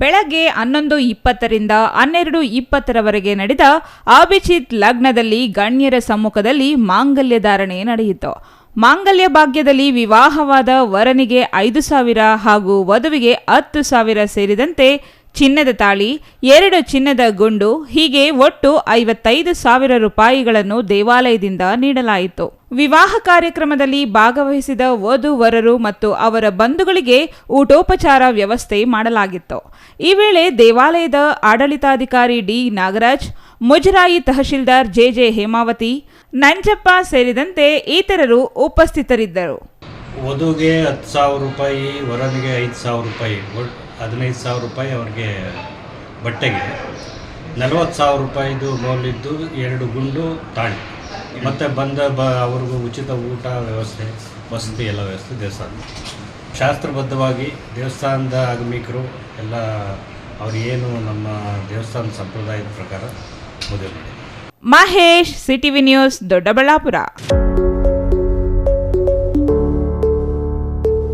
ಬೆಳಗ್ಗೆ 11:20ರಿಂದ 12:20ರವರೆಗೆ ನಡೆದ ಅಭಿಜಿತ್ ಲಗ್ನದಲ್ಲಿ ಗಣ್ಯರ ಸಮ್ಮುಖದಲ್ಲಿ ಮಾಂಗಲ್ಯ ಧಾರಣೆ ನಡೆಯಿತು. ಮಾಂಗಲ್ಯ ಭಾಗ್ಯದಲ್ಲಿ ವಿವಾಹವಾದ ವರನಿಗೆ 5,000 ಹಾಗೂ ವಧುವಿಗೆ 10,000 ಸೇರಿದಂತೆ ಚಿನ್ನದ ತಾಳಿ, 2 ಚಿನ್ನದ ಗುಂಡು, ಹೀಗೆ ಒಟ್ಟು 55,000 ರೂಪಾಯಿಗಳನ್ನು ದೇವಾಲಯದಿಂದ ನೀಡಲಾಯಿತು. ವಿವಾಹ ಕಾರ್ಯಕ್ರಮದಲ್ಲಿ ಭಾಗವಹಿಸಿದ ವಧು-ವರರು ಮತ್ತು ಅವರ ಬಂಧುಗಳಿಗೆ ಊಟೋಪಚಾರ ವ್ಯವಸ್ಥೆ ಮಾಡಲಾಗಿತ್ತು. ಈ ವೇಳೆ ದೇವಾಲಯದ ಆಡಳಿತಾಧಿಕಾರಿ ಡಿ ನಾಗರಾಜ್, ಮುಜರಾಯಿ ತಹಶೀಲ್ದಾರ್ ಜೆ ಹೇಮಾವತಿ, ನಂಜಪ್ಪ ಸೇರಿದಂತೆ ಇತರರು ಉಪಸ್ಥಿತರಿದ್ದರು. ವಧುವಿಗೆ 10,000 ರೂಪಾಯಿ, ವರನಿಗೆ 5,000 ರೂಪಾಯಿ, 15,000 ರೂಪಾಯಿ ಅವ್ರಿಗೆ ಬಟ್ಟೆಗೆ, 40,000 ರೂಪಾಯಿದು ಮೌಲ್ಯದ್ದು 2 ಗುಂಡು ತಾಳಿ, ಮತ್ತು ಅವ್ರಿಗೂ ಉಚಿತ ಊಟ ವ್ಯವಸ್ಥೆ, ವಸತಿ ಎಲ್ಲ ವ್ಯವಸ್ಥೆ ದೇವಸ್ಥಾನ ಶಾಸ್ತ್ರಬದ್ಧವಾಗಿ ದೇವಸ್ಥಾನದ ಆಗಮಿಕರು ಎಲ್ಲ ಅವ್ರಿಗೇನು ನಮ್ಮ ದೇವಸ್ಥಾನದ ಸಂಪ್ರದಾಯದ ಪ್ರಕಾರ ಮದುವೆ ಮಾಡಿ. Mahesh, CTV news, Doddaballapura.